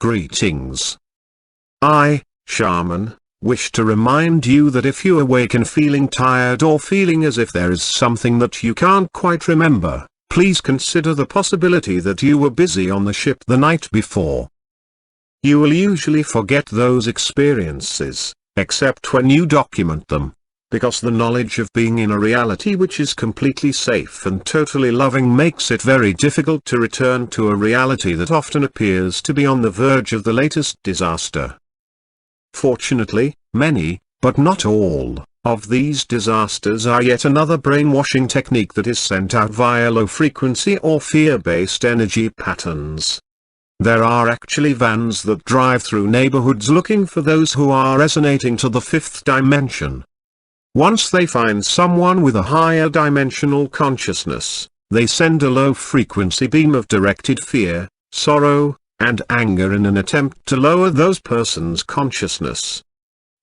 Greetings. I, Sharman, wish to remind you that if you awaken feeling tired or feeling as if there is something that you can't quite remember, please consider the possibility that you were busy on the ship the night before. You will usually forget those experiences, except when you document them, because the knowledge of being in a reality which is completely safe and totally loving makes it very difficult to return to a reality that often appears to be on the verge of the latest disaster. Fortunately, many, but not all, of these disasters are yet another brainwashing technique that is sent out via low-frequency or fear-based energy patterns. There are actually vans that drive through neighborhoods looking for those who are resonating to the fifth dimension. Once they find someone with a higher dimensional consciousness, they send a low-frequency beam of directed fear, sorrow, and anger in an attempt to lower those persons' consciousness.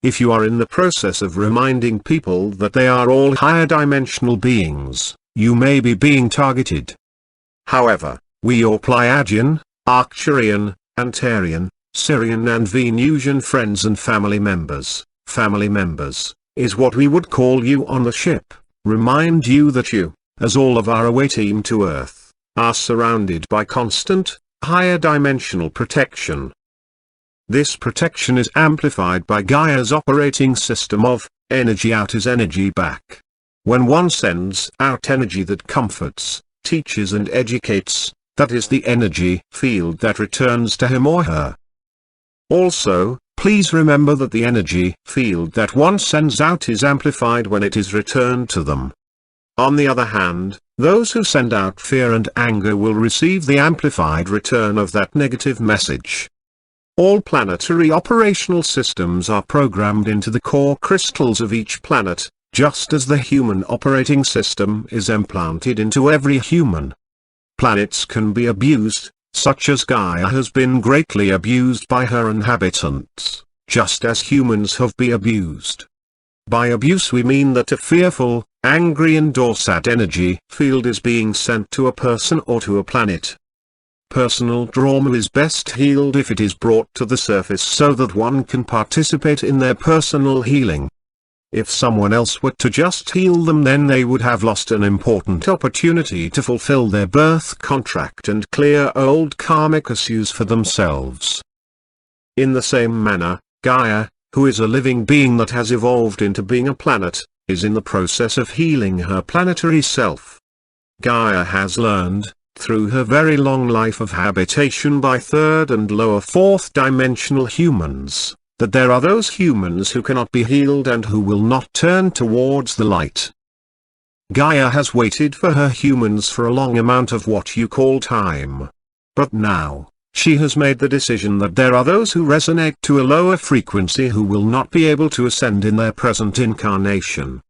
If you are in the process of reminding people that they are all higher dimensional beings, you may be being targeted. However, we your Pleiadian, Arcturian, Antarian, Sirian and Venusian friends and family members, is what we would call you on the ship, remind you that you, as all of our away team to Earth, are surrounded by constant, higher dimensional protection. This protection is amplified by Gaia's operating system of, energy out is energy back. When one sends out energy that comforts, teaches and educates, that is the energy field that returns to him or her. Also, please remember that the energy field that one sends out is amplified when it is returned to them. On the other hand, those who send out fear and anger will receive the amplified return of that negative message. All planetary operational systems are programmed into the core crystals of each planet, just as the human operating system is implanted into every human. Planets can be abused, such as Gaia has been greatly abused by her inhabitants, just as humans have been abused. By abuse we mean that a fearful, angry and or sad energy field is being sent to a person or to a planet. Personal trauma is best healed if it is brought to the surface so that one can participate in their personal healing. If someone else were to just heal them, then they would have lost an important opportunity to fulfill their birth contract and clear old karmic issues for themselves. In the same manner, Gaia, who is a living being that has evolved into being a planet, is in the process of healing her planetary self. Gaia has learned, through her very long life of habitation by third and lower fourth dimensional humans, that there are those humans who cannot be healed and who will not turn towards the light. Gaia has waited for her humans for a long amount of what you call time. But now, she has made the decision that there are those who resonate to a lower frequency who will not be able to ascend in their present incarnation.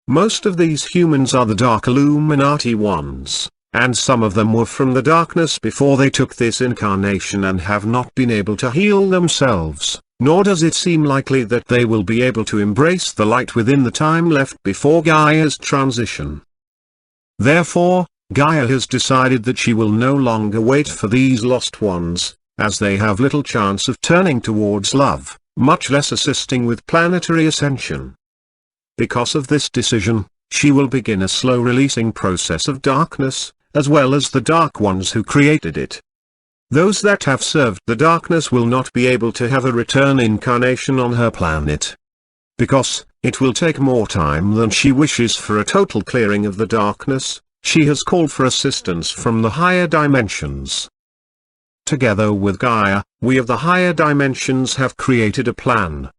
Most of these humans are the Dark Illuminati ones, and some of them were from the darkness before they took this incarnation and have not been able to heal themselves, nor does it seem likely that they will be able to embrace the light within the time left before Gaia's transition. Therefore, Gaia has decided that she will no longer wait for these lost ones, as they have little chance of turning towards love, much less assisting with planetary ascension. Because of this decision, she will begin a slow releasing process of darkness, as well as the dark ones who created it. Those that have served the darkness will not be able to have a return incarnation on her planet. Because it will take more time than she wishes for a total clearing of the darkness, she has called for assistance from the higher dimensions. Together with Gaia, we of the higher dimensions have created a plan.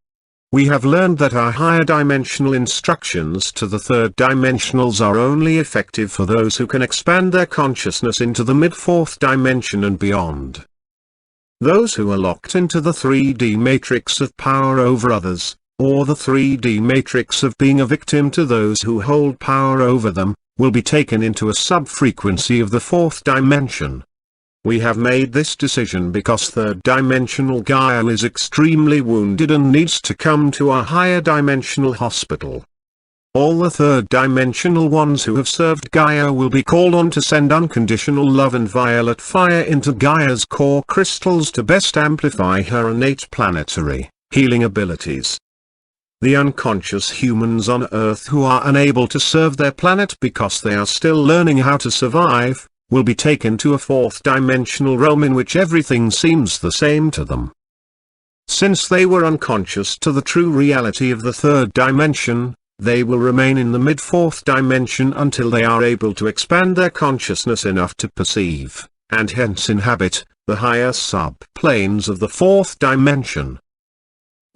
We have learned that our higher dimensional instructions to the third dimensionals are only effective for those who can expand their consciousness into the mid-fourth dimension and beyond. Those who are locked into the 3D matrix of power over others, or the 3D matrix of being a victim to those who hold power over them, will be taken into a sub-frequency of the fourth dimension. We have made this decision because third-dimensional Gaia is extremely wounded and needs to come to a higher dimensional hospital. All the third-dimensional ones who have served Gaia will be called on to send unconditional love and violet fire into Gaia's core crystals to best amplify her innate planetary, healing abilities. The unconscious humans on Earth who are unable to serve their planet because they are still learning how to survive, will be taken to a fourth-dimensional realm in which everything seems the same to them. Since they were unconscious to the true reality of the third dimension, they will remain in the mid-fourth dimension until they are able to expand their consciousness enough to perceive, and hence inhabit, the higher sub-planes of the fourth dimension.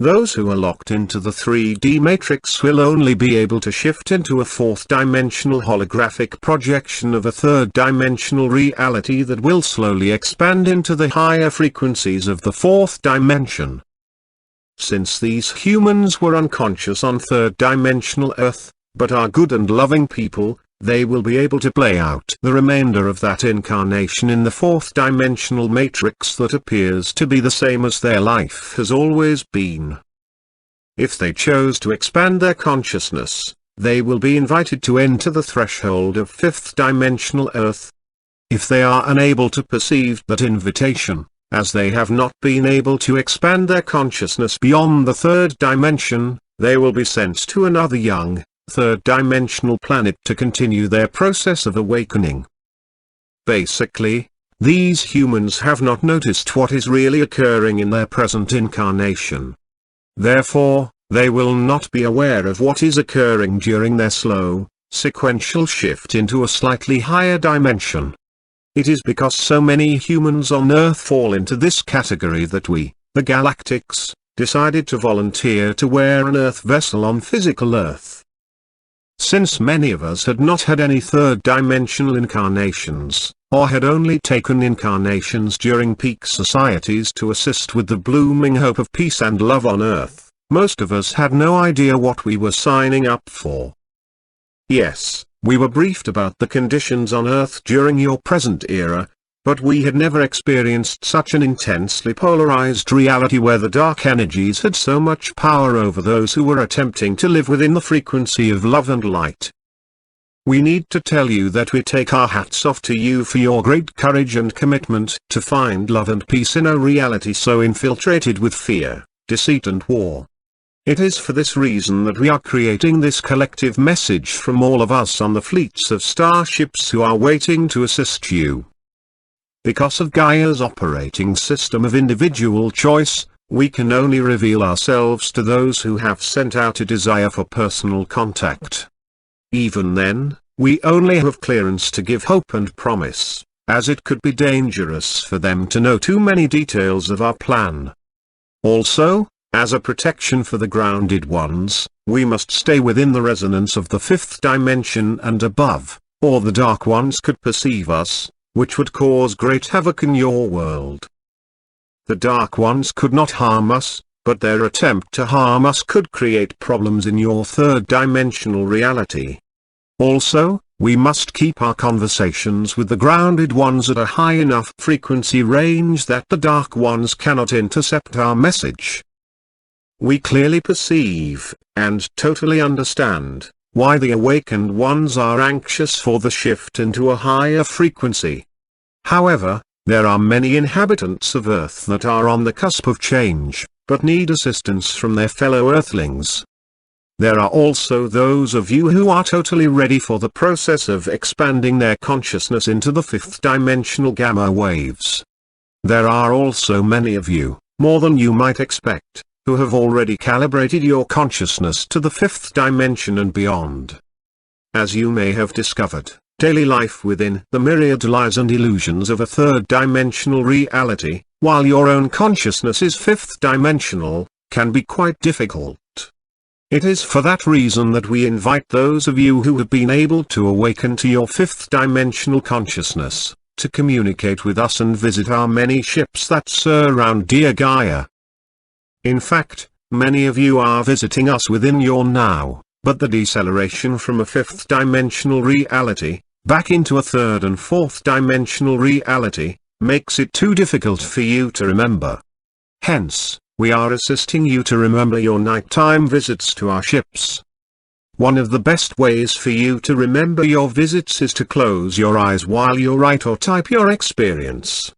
Those who are locked into the 3D matrix will only be able to shift into a fourth-dimensional holographic projection of a third-dimensional reality that will slowly expand into the higher frequencies of the fourth dimension. Since these humans were unconscious on third-dimensional Earth, but are good and loving people, they will be able to play out the remainder of that incarnation in the fourth-dimensional matrix that appears to be the same as their life has always been. If they chose to expand their consciousness, they will be invited to enter the threshold of fifth-dimensional Earth. If they are unable to perceive that invitation, as they have not been able to expand their consciousness beyond the third dimension, they will be sent to another young, third-dimensional planet to continue their process of awakening. Basically, these humans have not noticed what is really occurring in their present incarnation. Therefore, they will not be aware of what is occurring during their slow, sequential shift into a slightly higher dimension. It is because so many humans on Earth fall into this category that we, the Galactics, decided to volunteer to wear an Earth vessel on physical Earth. Since many of us had not had any third-dimensional incarnations, or had only taken incarnations during peak societies to assist with the blooming hope of peace and love on Earth, most of us had no idea what we were signing up for. Yes, we were briefed about the conditions on Earth during your present era, but we had never experienced such an intensely polarized reality where the dark energies had so much power over those who were attempting to live within the frequency of love and light. We need to tell you that we take our hats off to you for your great courage and commitment to find love and peace in a reality so infiltrated with fear, deceit and war. It is for this reason that we are creating this collective message from all of us on the fleets of starships who are waiting to assist you. Because of Gaia's operating system of individual choice, we can only reveal ourselves to those who have sent out a desire for personal contact. Even then, we only have clearance to give hope and promise, as it could be dangerous for them to know too many details of our plan. Also, as a protection for the grounded ones, we must stay within the resonance of the fifth dimension and above, or the dark ones could perceive us, which would cause great havoc in your world. The dark ones could not harm us, but their attempt to harm us could create problems in your third-dimensional reality. Also, we must keep our conversations with the grounded ones at a high enough frequency range that the dark ones cannot intercept our message. We clearly perceive, and totally understand, why the awakened ones are anxious for the shift into a higher frequency. However, there are many inhabitants of Earth that are on the cusp of change, but need assistance from their fellow Earthlings. There are also those of you who are totally ready for the process of expanding their consciousness into the fifth-dimensional gamma waves. There are also many of you, more than you might expect, who have already calibrated your consciousness to the fifth dimension and beyond. As you may have discovered, daily life within the myriad lies and illusions of a third-dimensional reality, while your own consciousness is fifth-dimensional, can be quite difficult. It is for that reason that we invite those of you who have been able to awaken to your fifth-dimensional consciousness, to communicate with us and visit our many ships that surround dear Gaia. In fact, many of you are visiting us within your now, but the deceleration from a fifth-dimensional reality, back into a third and fourth-dimensional reality, makes it too difficult for you to remember. Hence, we are assisting you to remember your nighttime visits to our ships. One of the best ways for you to remember your visits is to close your eyes while you write or type your experience.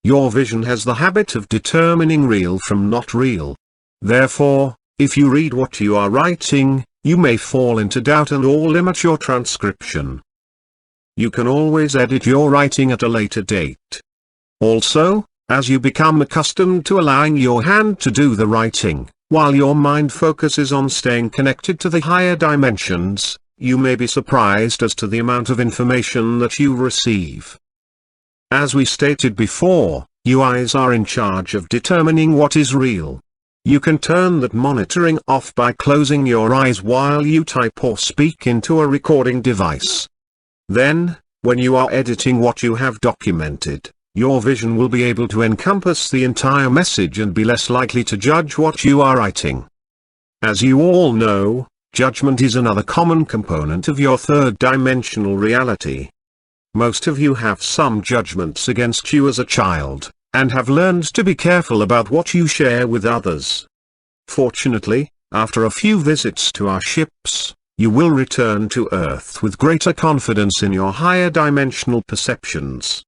Your vision has the habit of determining real from not real. Therefore, if you read what you are writing, you may fall into doubt and or limit your transcription. You can always edit your writing at a later date. Also, as you become accustomed to allowing your hand to do the writing, while your mind focuses on staying connected to the higher dimensions, you may be surprised as to the amount of information that you receive. As we stated before, your eyes are in charge of determining what is real. You can turn that monitoring off by closing your eyes while you type or speak into a recording device. Then, when you are editing what you have documented, your vision will be able to encompass the entire message and be less likely to judge what you are writing. As you all know, judgment is another common component of your third-dimensional reality. Most of you have some judgments against you as a child, and have learned to be careful about what you share with others. Fortunately, after a few visits to our ships, you will return to Earth with greater confidence in your higher dimensional perceptions.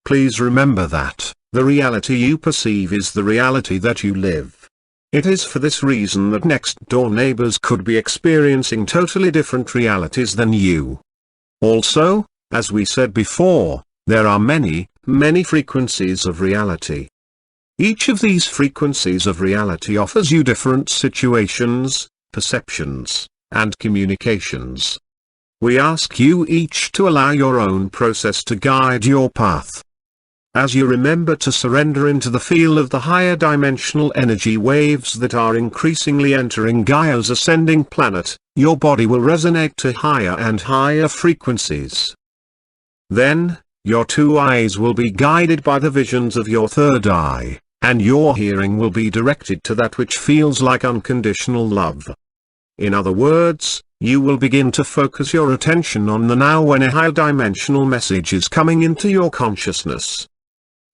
Please remember that, the reality you perceive is the reality that you live. It is for this reason that next-door neighbors could be experiencing totally different realities than you. Also, as we said before, there are many, many frequencies of reality. Each of these frequencies of reality offers you different situations, perceptions, and communications. We ask you each to allow your own process to guide your path. As you remember to surrender into the field of the higher dimensional energy waves that are increasingly entering Gaia's ascending planet, your body will resonate to higher and higher frequencies. Then, your two eyes will be guided by the visions of your third eye, and your hearing will be directed to that which feels like unconditional love. In other words, you will begin to focus your attention on the now when a high-dimensional message is coming into your consciousness.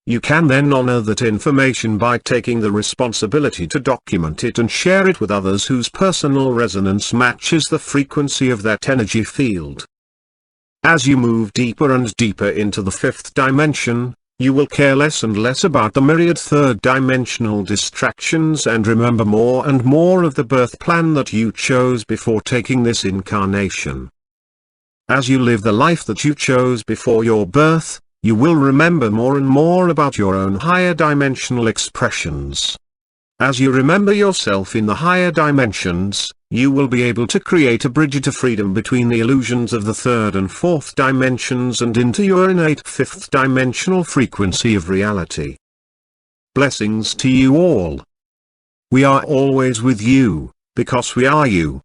You can then honor that information by taking the responsibility to document it and share it with others whose personal resonance matches the frequency of that energy field. As you move deeper and deeper into the fifth dimension, you will care less and less about the myriad third-dimensional distractions and remember more and more of the birth plan that you chose before taking this incarnation. As you live the life that you chose before your birth, you will remember more and more about your own higher dimensional expressions. As you remember yourself in the higher dimensions, you will be able to create a bridge to freedom between the illusions of the third and fourth dimensions and into your innate fifth dimensional frequency of reality. Blessings to you all. We are always with you, because we are you.